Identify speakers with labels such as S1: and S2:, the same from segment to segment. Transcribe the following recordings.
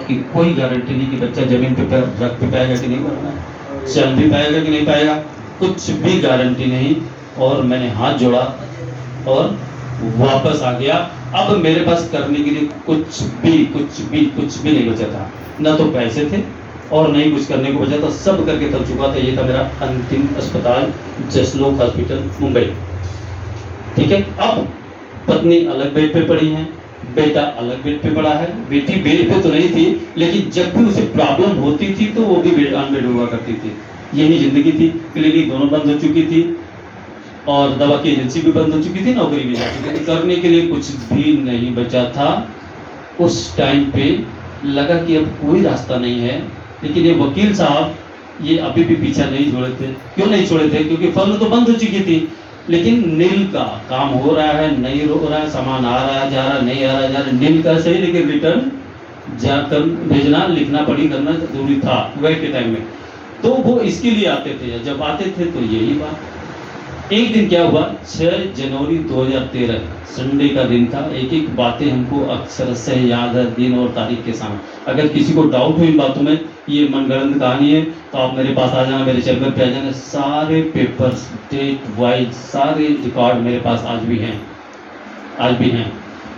S1: की कोई गारंटी नहीं कि बच्चा जमीन पे पैर रख पे पाएगा कि नहीं पाएगा, चल भी पाएगा कि नहीं पाएगा, कुछ भी गारंटी नहीं। और मैंने हाथ जोड़ा और वापस आ गया। अब मेरे पास करने के लिए कुछ भी नहीं बचा था, ना तो पैसे थे और नहीं कुछ करने को बचा था, सब करके थक चुका था। ये था मेरा अंतिम अस्पताल, जसलोक हॉस्पिटल, मुंबई। ठीक है, अब पत्नी अलग बेड पे पड़ी है, बेटा अलग बेड पे पड़ा है। बेटी बेड पे तो नहीं थी, लेकिन जब भी उसे प्रॉब्लम होती थी तो वो भी बेड ऑन बेड हुआ करती थी। यही जिंदगी थी। क्लिनिक दोनों बंद हो चुकी थी और दवा की एजेंसी भी बंद हो चुकी थी, नौकरी भी जा चुकी थी, करने के लिए कुछ भी नहीं बचा था। उस टाइम पे लगा कि अब कोई रास्ता नहीं है, लेकिन ये वकील साहब ये अभी भी पीछा नहीं छोड़े थे। क्यों नहीं छोड़े थे? क्योंकि फर्म तो बंद हो चुकी थी, लेकिन नील का काम हो रहा है, नहीं हो रहा है, सामान आ रहा है, जा रहा है, नहीं आ रहा है, जा रहा है। नील का सही, लेकिन रिटर्न जाकर भेजना, लिखना पड़ी, करना जरूरी था वह के टाइम में। तो वो इसके लिए आते थे। जब आते थे तो यही बात। एक दिन क्या हुआ, 6 जनवरी 2013 संडे का दिन था। एक एक बातें हमको अक्सर से याद है, दिन और तारीख के साथ। अगर किसी को डाउट हो इन बातों में, ये मनगढ़ंत कहानी है, तो आप मेरे पास आ जाना, मेरे चैम्बर पे आ जाना। सारे पेपर्स डेट वाइज सारे रिकॉर्ड मेरे पास आज भी हैं।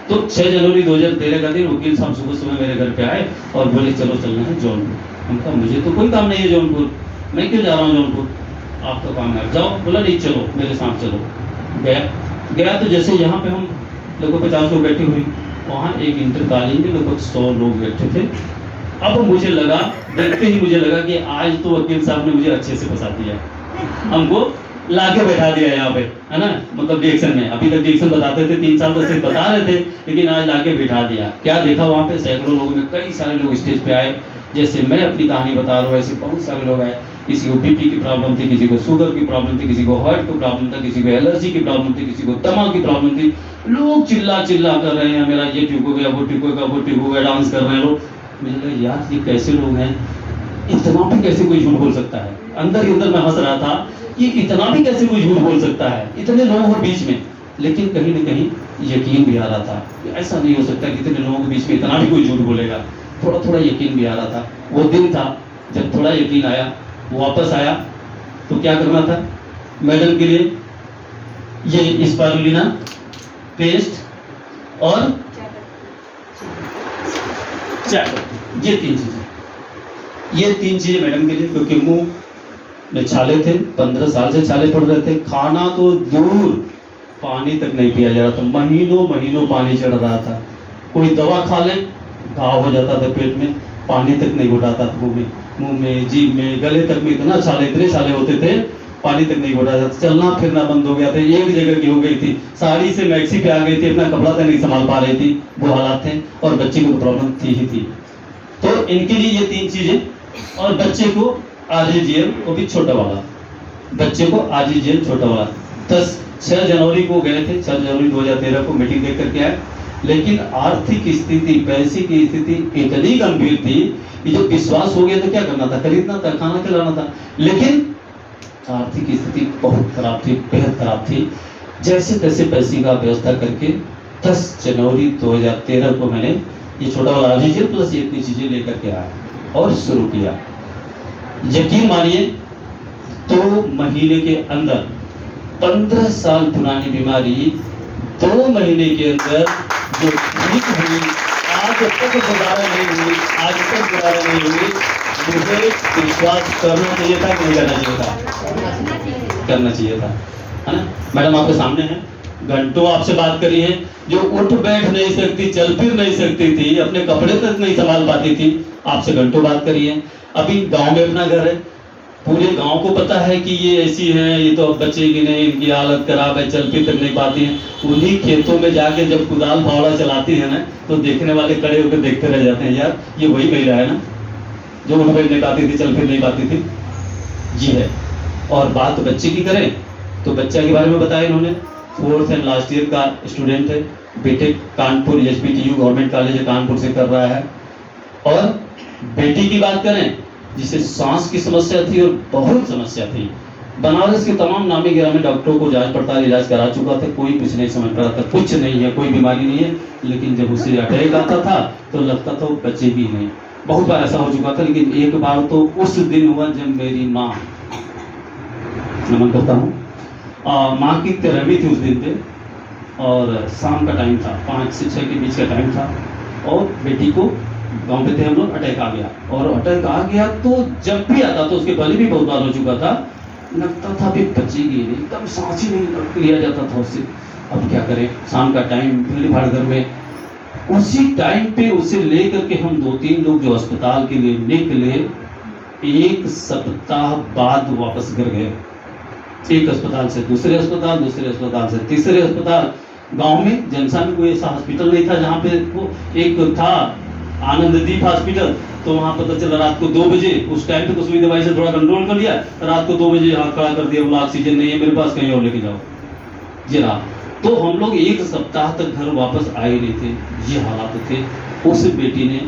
S1: तो 6 जनवरी 2013 का दिन वकील साहब सुबह मेरे घर पे आए और बोले चलो चलना है जौनपुर। हम कहा मुझे तो कोई काम नहीं है जौनपुर, मैं क्यों जा रहा हूँ जौनपुर, आपका काम है जाओ। बोला नहीं चलो मेरे साथ चलो। गया तो जैसे यहाँ पे हम लगभग 50 लोग बैठे हुए, वहाँ एक इंटरकालीन में लगभग 100 लोग बैठे थे। अब मुझे लगा, देखते ही मुझे लगा कि आज तो वकील साहब ने मुझे अच्छे से फंसा दिया, हमको लाके बैठा दिया यहाँ पे, है ना, मतलब डिएक्शन में। अभी तक डिएक्शन बताते थे, 3 साल से बता रहे थे, लेकिन आज लाके बैठा दिया। क्या देखा वहाँ पे, सैकड़ों लोगों में कई सारे लोग स्टेज पे आए। जैसे मैं अपनी कहानी बता रहा हूँ, ऐसे बहुत सारे लोग आए। किसी को बीपी की प्रॉब्लम थी, किसी को शुगर की प्रॉब्लम थी, किसी को हार्ट की प्रॉब्लम था, किसी को एलर्जी की प्रॉब्लम थी, किसी को दमा की प्रॉब्लम थी। लोग चिल्ला चिल्ला कर रहे हैं, मेरा ये ठीक हो गया, वो ठीक हो गया, वो ठीक हो गया, डांस कर रहे हैं लोग। मुझे लगा यार ये कैसे लोग हैं, इतना भी कैसे कोई झूठ बोल सकता है। अंदर ही अंदर मैं हंस रहा था कि इतना भी कैसे कोई झूठ बोल सकता है, इतने लोगों के बीच में। लेकिन कहीं ना कहीं यकीन भी आ रहा था कि ऐसा नहीं हो सकता कि इतने लोगों के बीच में इतना भी कोई झूठ बोलेगा। थोड़ा थोड़ा यकीन भी आ रहा था। वो दिन था जब थोड़ा यकीन आया, वापस आया तो क्या करना था मैडम के लिए, ये स्पारुलिना पेस्ट और चैटर, ये 3 चीजें मैडम के लिए, क्योंकि मुंह में छाले थे, 15 साल से छाले पड़ रहे थे। खाना तो दूर, पानी तक नहीं पिया जा रहा था, महीनों महीनों पानी चढ़ रहा था। कोई दवा खा ले घाव हो जाता था पेट में, पानी तक नहीं घुटाता था मुंह में, जीभ में, गले तक में इतना छाले, इतने छाले होते थे, पानी तक नहीं घुटाता था। चलना फिरना बंद हो गया था, एक जगह की हो गई थी, साड़ी से मैक्सी पे आ गई थी, अपना कपड़ा तक नहीं संभाल पा रही थी, वो हालात थे। और बच्चे को प्रॉब्लम थी ही थी। तो इनके लिए ये 3 चीजें, और बच्चे को आरजीजीएल, वो भी छोटा वाला, बच्चे को आरजीजीएल छोटा वाला। 6 जनवरी को गए थे, 6 जनवरी 2013 को मीटिंग देख करके आए। लेकिन आर्थिक स्थिति, पैसे की स्थिति इतनी गंभीर थी कि जब विश्वास हो गया तो क्या करना था, खरीदना था, खाना खिलाना था। लेकिन आर्थिक स्थिति बहुत खराब थी, बेहद खराब थी। जैसे तैसे पैसे का व्यवस्था करके 10 जनवरी 2013 को मैंने ये छोटा वाला आरजीजीएल प्लस ये इतनी चीजें लेकर के आया और शुरू किया। यकीन मानिए 2 महीने के अंदर 15 साल पुरानी बीमारी 2 महीने के अंदर जो ठीक हुई, आज तक दोबारा नहीं हुई, आज तक दोबारा नहीं हुई। मुझे विश्वास करना चाहिए था कि नहीं करना चाहिए था? करना चाहिए था, है ना। मैडम आपके सामने है, घंटों आपसे बात करी है, जो उठ बैठ नहीं सकती, चल फिर नहीं सकती थी, अपने कपड़े तक नहीं संभाल पाती थी, आपसे घंटों बात करी है। अभी गांव में अपना घर है, पूरे गांव को पता है कि ये ऐसी है, ये तो अब बचेगी नहीं, इनकी हालत खराब है, चल फिर तक नहीं पाती है। उन्हीं खेतों में जाके जब कुदाल फावड़ा चलाती है ना, तो देखने वाले खड़े होकर देखते रह जाते हैं, यार ये वही महिला है ना जो उठ बैठ नहीं पाती थी, चल फिर नहीं पाती थी। जी है। और बात बच्चे की करें तो बच्चा के बारे में बताया इन्होंने, 4th एंड लास्ट ईयर का स्टूडेंट है, BTech Kanpur HBTU government college Kanpur से कर रहा है। और बेटी की बात करें जिसे सांस की समस्या थी और बहुत समस्या थी, बनारस के तमाम नामी गिरामी डॉक्टरों को जांच पड़ताल इलाज करा चुका था, कोई कुछ नहीं समझ पा रहा था, कुछ नहीं है, कोई बीमारी नहीं है। लेकिन जब उसे अटैक आता था तो लगता था वो बचेगी नहीं, बहुत बार ऐसा हो चुका था, लेकिन एक बार तो उस दिन हुआ जब मेरी माँ, नमन करता हूँ, माँ की 13वीं थी उस दिन पे, और शाम का टाइम था, 5 से 6 के बीच का टाइम था, और बेटी को गांव पे थे हम लोग, अटैक आ गया। और अटैक आ गया तो जब भी आता तो उसके पहले भी बहुत बार हो चुका था, लगता था भी बचेगी नहीं, एकदम सांस ही नहीं लिया जाता था उससे। अब क्या करें, शाम का टाइम, भीड़ भाड़ घर में। उसी टाइम पे उसे लेकर के हम 2-3 लोग जो अस्पताल के लिए निकले, 1 सप्ताह बाद वापस घर गए। एक अस्पताल से दूसरे अस्पताल, दूसरे अस्पताल से तीसरे अस्पताल। गांव में जनसा में कोई ऐसा हॉस्पिटल नहीं था जहाँ पे वो, एक था आनंददीप हॉस्पिटल, तो वहाँ पता चला रात को 2 बजे, उस टाइम पे तो सुई दवाई से थोड़ा कंट्रोल कर लिया, रात को 2 बजे हाथ खड़ा कर दिया, बोला ऑक्सीजन नहीं है मेरे पास, कहीं और लेके जाओ। जी रहा। तो हम लोग 1 सप्ताह तक घर वापस आए नहीं थे, ये हालात थे। उस बेटी ने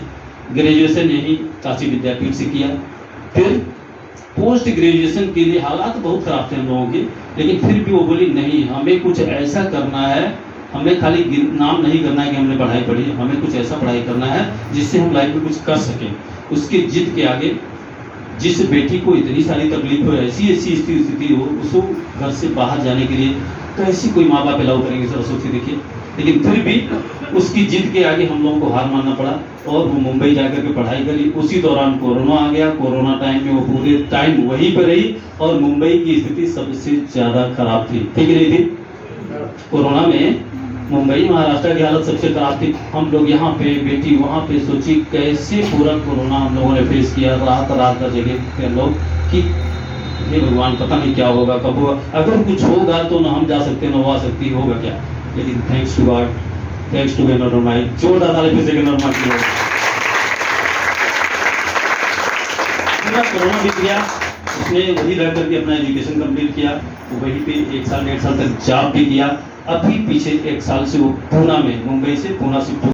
S1: ग्रेजुएशन यही काशी विद्यापीठ से किया, फिर पोस्ट ग्रेजुएशन के लिए हालात बहुत खराब थे हम लोगों के, लेकिन फिर भी वो बोली नहीं, हमें कुछ ऐसा करना है, हमें खाली नाम नहीं करना है कि हमने पढ़ाई पढ़ी, हमें कुछ ऐसा पढ़ाई करना है जिससे हम लाइफ में कुछ कर सकें। उसकी जिद के आगे, जिस बेटी को इतनी सारी तकलीफ हो, ऐसी स्थिति हो, उसको घर से बाहर जाने के लिए कैसी कोई माँ बाप अलाउ करेंगे सर, सोचिए देखिए। लेकिन फिर भी उसकी जिद के आगे हम लोगों को हार मानना पड़ा, और वो मुंबई जाकर के पढ़ाई करी। उसी दौरान कोरोना आ गया, कोरोना टाइम में वो पूरे टाइम वहीं पर रही, और मुंबई की स्थिति सबसे ज़्यादा खराब थी, ठीक नहीं थी? कोरोना में मुंबई महाराष्ट्र की हालत सबसे खराब थी। हम लोग यहाँ पे, बेटी वहाँ पे, सोची कैसे पूरा कोरोना हम लोगों ने फेस किया। रात का जगह थे हम लोग कि हे भगवान, पता नहीं क्या होगा, कब होगा, अगर कुछ होगा तो ना हम जा सकते ना वो आ सकती, होगा क्या। लेकिन thanks to God, thanks to God almighty, जोरदार ताली फिर से गॉड ऑलमाइटी। पूरा कोरोना बीत गया, उसने वही रह करके अपना एजुकेशन कंप्लीट किया, वहीं पे 1 साल 1.5 साल तक जॉब भी किया। अभी पीछे 1 साल से वो पूना में, मुंबई से पूना शिफ्ट